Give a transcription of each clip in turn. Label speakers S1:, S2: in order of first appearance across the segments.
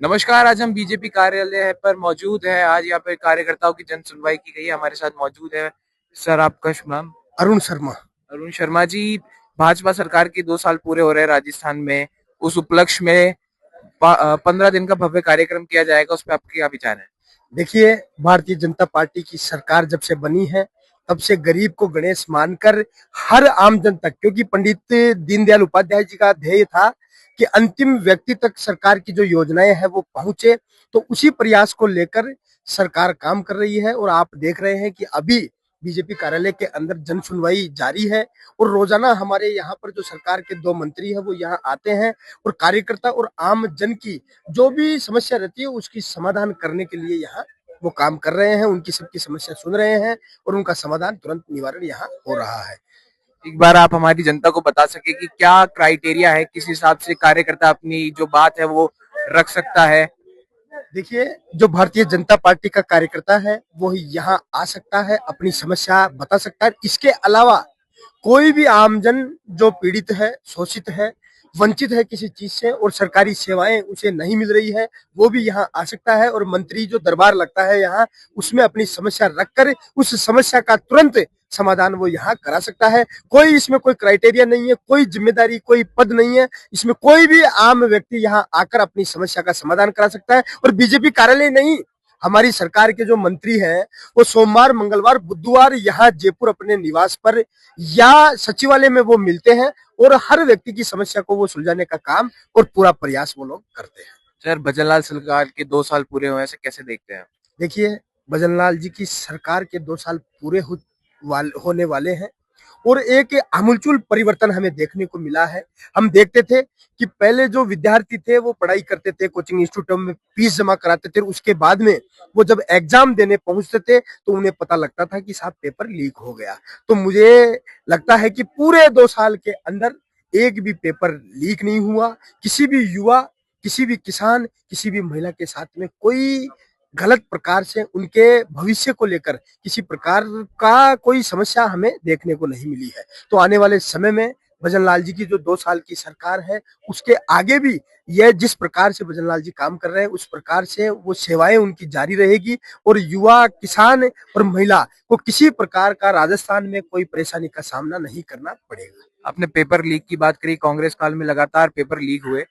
S1: नमस्कार। आज हम बीजेपी कार्यालय पर मौजूद हैं। आज यहाँ पर कार्यकर्ताओं की जन सुनवाई की गई है। हमारे साथ मौजूद है सर, आपका शुभ नाम?
S2: अरुण शर्मा।
S1: अरुण शर्मा जी। भाजपा सरकार के 2 साल पूरे हो रहे हैं राजस्थान में। उस उपलक्ष्य में 15 दिन का भव्य कार्यक्रम किया जाएगा, उस पर आपके क्या विचार है?
S2: देखिए, भारतीय जनता पार्टी की सरकार जब से बनी है तब से गरीब को गणेश मानकर हर आम जन तक, क्योंकि पंडित दीनदयाल उपाध्याय जी का ध्येय था कि अंतिम व्यक्ति तक सरकार की जो योजनाएं हैं वो पहुंचे, तो उसी प्रयास को लेकर सरकार काम कर रही है। और आप देख रहे हैं कि अभी बीजेपी कार्यालय के अंदर जन सुनवाई जारी है और रोजाना हमारे यहाँ पर जो सरकार के 2 मंत्री हैं वो यहाँ आते हैं और कार्यकर्ता और आम जन की जो भी समस्या रहती है उसकी समाधान करने के लिए यहाँ वो काम कर रहे हैं, उनकी सबकी समस्या सुन रहे हैं और उनका समाधान तुरंत निवारण यहाँ हो रहा है।
S1: एक बार आप हमारी जनता को बता सके कि क्या क्राइटेरिया है, किस हिसाब से कार्यकर्ता अपनी जो बात है वो रख सकता है?
S2: देखिए, जो भारतीय जनता पार्टी का कार्यकर्ता है वो यहाँ आ सकता है, अपनी समस्या बता सकता है। इसके अलावा कोई भी आमजन जो पीड़ित है, शोषित है, वंचित है किसी चीज से और सरकारी सेवाएं उसे नहीं मिल रही है, वो भी यहाँ आ सकता है और मंत्री जो दरबार लगता है यहाँ, उसमें अपनी समस्या रखकर उस समस्या का तुरंत समाधान वो यहाँ करा सकता है। कोई इसमें कोई क्राइटेरिया नहीं है, कोई जिम्मेदारी, कोई पद नहीं है। इसमें कोई भी आम व्यक्ति यहाँ आकर अपनी समस्या का समाधान करा सकता है। और बीजेपी कार्यालय नहीं, हमारी सरकार के जो मंत्री हैं वो सोमवार, मंगलवार, बुधवार यहाँ जयपुर अपने निवास पर या सचिवालय में वो मिलते हैं और हर व्यक्ति की समस्या को वो सुलझाने का काम और पूरा प्रयास वो लोग करते हैं।
S1: सर, भजनलाल सरकार के 2 साल पूरे हुए हैं, इसे कैसे देखते हैं?
S2: देखिए, भजनलाल जी की सरकार के 2 साल पूरे होने वाले हैं और एक आमूलचूल परिवर्तन हमें देखने को मिला है। हम देखते थे कि पहले जो विद्यार्थी थे वो पढ़ाई करते थे, कोचिंग इंस्टीट्यूटों में फीस जमा कराते थे, उसके बाद में वो जब एग्जाम देने पहुंचते थे तो उन्हें पता लगता था कि साहब पेपर लीक हो गया। तो मुझे लगता है कि पूरे 2 साल के अंदर एक भी पेपर लीक नहीं हुआ। किसी भी युवा, किसी भी किसान, किसी भी महिला के साथ में कोई गलत प्रकार से उनके भविष्य को लेकर किसी प्रकार का कोई समस्या हमें देखने को नहीं मिली है। तो आने वाले समय में भजनलाल जी की जो 2 साल की सरकार है उसके आगे भी यह जिस प्रकार से भजनलाल जी काम कर रहे हैं उस प्रकार से वो सेवाएं उनकी जारी रहेगी और युवा, किसान और महिला को किसी प्रकार का राजस्थान में कोई परेशानी का सामना नहीं करना पड़ेगा।
S1: आपने पेपर लीक की बात करी। कांग्रेस काल में लगातार पेपर लीक हुए।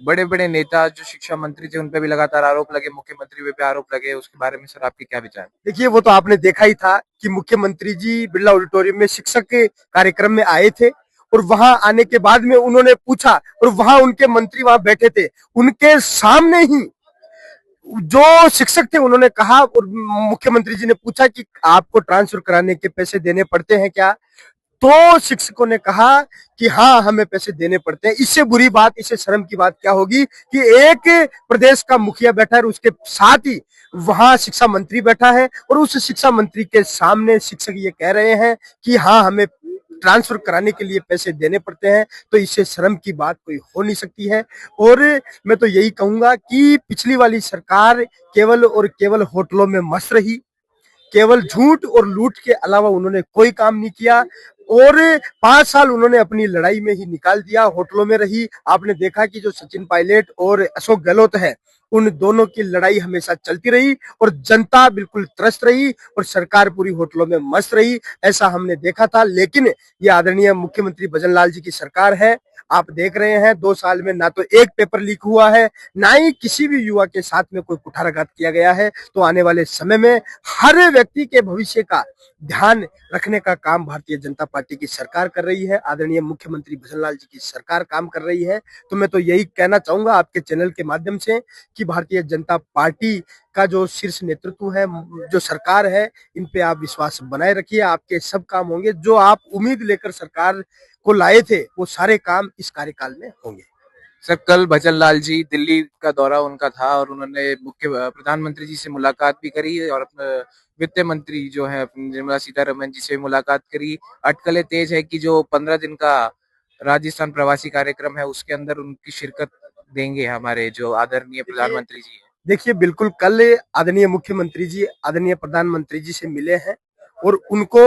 S1: बड़े बड़े नेता जो शिक्षा मंत्री थे उन पे भी लगातार आरोप लगे, मुख्यमंत्री पे आरोप लगे। उसके बारे में सर आपके क्या विचार?
S2: देखिए, वो तो आपने देखा ही था कि मुख्यमंत्री जी बिरला ऑडिटोरियम में शिक्षक के कार्यक्रम में आए थे और वहां आने के बाद में उन्होंने पूछा और वहां उनके मंत्री वहां बैठे थे, उनके सामने ही जो शिक्षक थे उन्होंने कहा और मुख्यमंत्री जी ने पूछा कि आपको ट्रांसफर कराने के पैसे देने पड़ते हैं क्या? तो शिक्षकों ने कहा कि हाँ, हमें पैसे देने पड़ते हैं। इससे बुरी बात, इससे शर्म की बात क्या होगी कि एक प्रदेश का मुखिया बैठा है और उसके साथ ही वहां शिक्षा मंत्री बैठा है और उस शिक्षा मंत्री के सामने शिक्षक ये कह रहे हैं कि हाँ, हमें ट्रांसफर कराने के लिए पैसे देने पड़ते हैं। तो इससे शर्म की बात कोई हो नहीं सकती है। और मैं तो यही कहूंगा कि पिछली वाली सरकार केवल और केवल होटलों में मस्त रही, केवल झूठ और लूट के अलावा उन्होंने कोई काम नहीं किया और 5 साल उन्होंने अपनी लड़ाई में ही निकाल दिया, होटलों में रही। आपने देखा कि जो सचिन पायलट और अशोक गहलोत है उन दोनों की लड़ाई हमेशा चलती रही और जनता बिल्कुल त्रस्त रही और सरकार पूरी होटलों में मस्त रही, ऐसा हमने देखा था। लेकिन ये आदरणीय मुख्यमंत्री भजनलाल जी की सरकार है। आप देख रहे हैं 2 साल में ना तो एक पेपर लीक हुआ है, ना ही किसी भी युवा के साथ में कोई कुठाराघात किया गया है। तो आने वाले समय में हर व्यक्ति के भविष्य का ध्यान रखने का काम भारतीय जनता पार्टी की सरकार कर रही है, आदरणीय मुख्यमंत्री भजनलाल जी की सरकार काम कर रही है। तो मैं तो यही कहना चाहूंगा आपके चैनल के माध्यम से कि भारतीय जनता पार्टी का जो शीर्ष नेतृत्व है, जो सरकार है, इन पे आप विश्वास बनाए रखिए। आपके सब काम होंगे, जो आप उम्मीद लेकर सरकार को लाए थे वो सारे काम इस कार्यकाल में होंगे।
S1: सर, कल भजनलाल जी दिल्ली का दौरा उनका था और उन्होंने मुख्य प्रधानमंत्री जी से मुलाकात भी करी और अपने वित्त मंत्री जो है निर्मला सीतारमन जी से भी मुलाकात करी। अटकलें तेज है कि जो 15 दिन का राजस्थान प्रवासी कार्यक्रम है उसके अंदर उनकी शिरकत देंगे हमारे जो आदरणीय प्रधानमंत्री जी है।
S2: देखिए, बिल्कुल कल आदरणीय मुख्यमंत्री जी आदरणीय प्रधानमंत्री जी से मिले हैं और उनको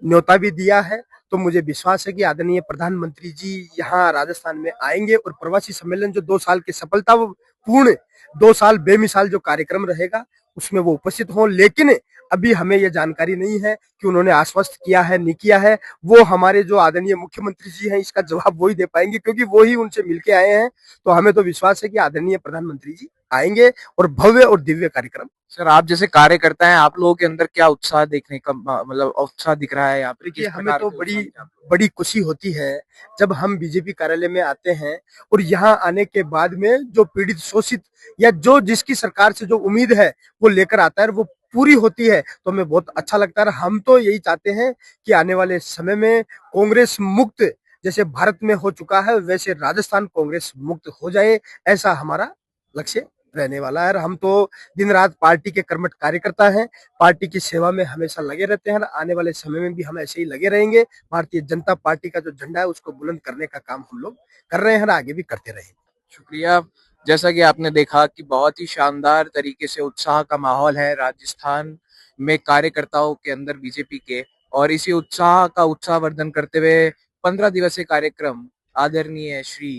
S2: न्योता भी दिया है। तो मुझे विश्वास है कि आदरणीय प्रधानमंत्री जी यहाँ राजस्थान में आएंगे और प्रवासी सम्मेलन जो 2 साल की सफलता पूर्ण 2 साल बेमिसाल जो कार्यक्रम रहेगा उसमें वो उपस्थित हों। लेकिन अभी हमें ये जानकारी नहीं है कि उन्होंने आश्वस्त किया है नहीं किया है, वो हमारे जो आदरणीय मुख्यमंत्री जी हैं इसका जवाब वो ही दे पाएंगे, क्योंकि वो ही उनसे मिलके आए हैं। तो हमें तो विश्वास है कि आदरणीय प्रधानमंत्री जी आएंगे और भव्य और दिव्य कार्यक्रम।
S1: सर, आप जैसे कार्यकर्ता हैं, आप लोगों के अंदर क्या उत्साह देखने का मतलब उत्साह दिख रहा है यहाँ पे?
S2: देखिए
S1: किस
S2: हमें
S1: प्रकार
S2: तो
S1: के
S2: बड़ी
S1: उत्साह में आप लोग?
S2: बड़ी खुशी होती है जब हम बीजेपी कार्यालय में आते हैं और यहाँ आने के बाद में जो पीड़ित शोषित या जो जिसकी सरकार से जो उम्मीद है वो लेकर आता है वो पूरी होती है, तो हमें बहुत अच्छा लगता है। हम तो यही चाहते हैं कि आने वाले समय में कांग्रेस मुक्त जैसे भारत में हो चुका है वैसे राजस्थान कांग्रेस मुक्त हो जाए, ऐसा हमारा लक्ष्य रहने वाला है। और हम तो दिन रात पार्टी के कर्मठ कार्यकर्ता हैं, पार्टी की सेवा में हमेशा लगे रहते हैं। आने वाले समय में भी हम ऐसे ही लगे रहेंगे। भारतीय जनता पार्टी का जो झंडा है उसको बुलंद करने का काम हम लोग कर रहे हैं और आगे भी करते रहेंगे।
S1: शुक्रिया। जैसा कि आपने देखा कि बहुत ही शानदार तरीके से उत्साह का माहौल है राजस्थान में कार्यकर्ताओं के अंदर बीजेपी के, और इसी उत्साह का उत्साहवर्धन करते हुए 15 दिवसीय कार्यक्रम आदरणीय श्री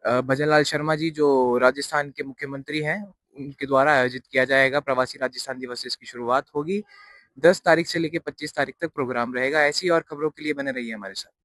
S1: भजनलाल शर्मा जी जो राजस्थान के मुख्यमंत्री हैं उनके द्वारा आयोजित किया जाएगा। प्रवासी राजस्थान दिवस से इसकी शुरुआत होगी। 10 तारीख से लेकर 25 तारीख तक प्रोग्राम रहेगा। ऐसी और खबरों के लिए बने रहिए हमारे साथ।